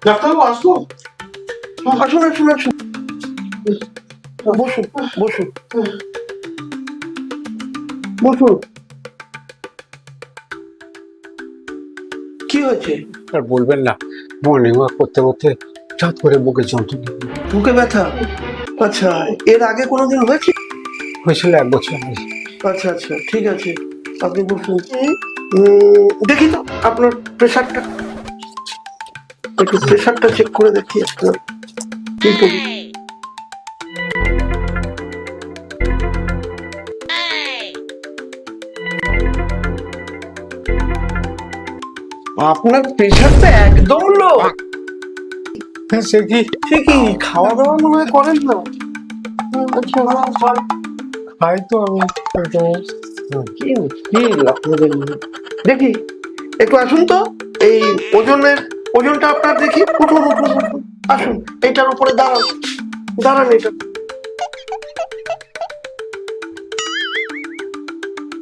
ডাক্তারবাবু আসবো? আসুন আসুন আসুন, বসুন বসুন বসুন। কি হয়েছে? আর বলবেন না, মর্নিং ওয়াক করতে করতে হঠাৎ করে বুকে যন্ত্রণা বুকে ব্যথা? আচ্ছা, এর আগে কোনোদিন হয়েছে? হয়েছিল 1 বছর আগে। আচ্ছা আচ্ছা, ঠিক আছে, আপনি বসুন। দেখি তো আপনার প্রেশারটা, একটু প্রেশারটা চেক করে দেখি আপনার কি করি। আপনার প্রেশারটা একদম লো। সে কি? ঠিকই, খাওয়া দাওয়া মনে হয় করেন না। আচ্ছা, খাই তো আমি একটু। কি মুশকিল আপনাদের নিয়ে। দেখি, একটু আসুন তো, এই ওজনটা আপনার দেখি। উঠুন উঠুন উঠুন, আসুন, এইটার উপরে দাঁড়ান, দাঁড়ান এটা।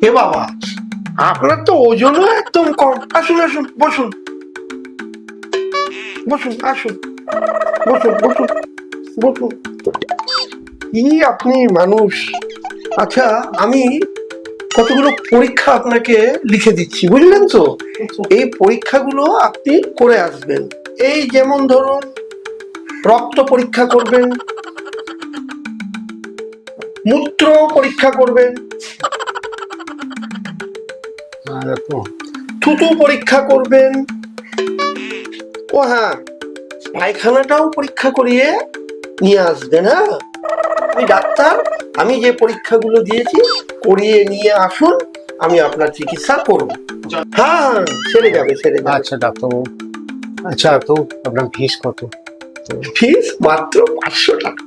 এ বাবা, আপনার তো ওজনও একদম কম। আসুন আসুন, বসুন বসুন, আসুন, বসুন বসুন বসুন। কি আপনি মানুষ! আচ্ছা, আমি কতগুলো পরীক্ষা আপনাকে লিখে দিচ্ছি, বুঝলেন তো? এই পরীক্ষাগুলো আপনি করে আসবেন। এই যেমন ধরুন, রক্ত পরীক্ষা করবেন, মূত্র পরীক্ষা করবেন, থুতু পরীক্ষা করবেন, ও হ্যাঁ, পায়খানাটাও পরীক্ষা করিয়ে নিয়ে আসবেন। হ্যাঁ, আমি ডাক্তার, আমি যে পরীক্ষাগুলো দিয়েছি করিয়ে নিয়ে আসুন, আমি আপনার চিকিৎসা করব। হ্যাঁ, সেরে যাবে সেরে যাবে। আচ্ছা ডাক্তারবাবু, আচ্ছা তো আপনার ফিস কত? ফিস মাত্র 500 টাকা।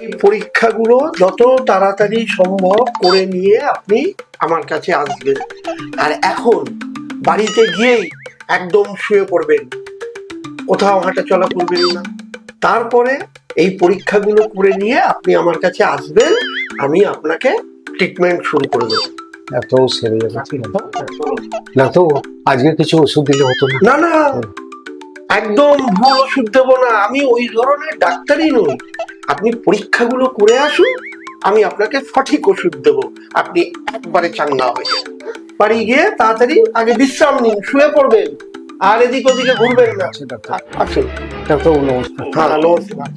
এই পরীক্ষাগুলো যত তাড়াতাড়ি সম্ভব করে নিয়ে আপনি আমার কাছে আসবেন। আর এখন বাড়িতে গিয়েই একদম শুয়ে পড়বেন, কোথাও হাঁটা চলা করবেন না। তারপরে এই পরীক্ষাগুলো করে নিয়ে আপনি আমার কাছে আসবেন, আমি আপনাকে ট্রিটমেন্ট শুরু করে দেবো। এত সেরে যাবে, ঠিক আছে ডাক্তারবাবু। আজকে কিছু ওষুধ দিলে হতো না? না না, একদম ভুল ওষুধ দেবো না, আমি ওই ধরনের ডাক্তারই নই। আপনি পরীক্ষাগুলো করে আসুন, আমি আপনাকে সঠিক ওষুধ দেবো, আপনি একবারে চাঙ্গা হয়ে যাবেন। বাড়ি গিয়ে তাড়াতাড়ি আগে বিশ্রাম নিন, শুয়ে পড়বেন, আর এদিক ওদিকে ঘুরবেন না। আচ্ছা ডাক্তার। আসুন। ডাক্তারবাবু নমস্কার। হ্যাঁ, নমস্কার।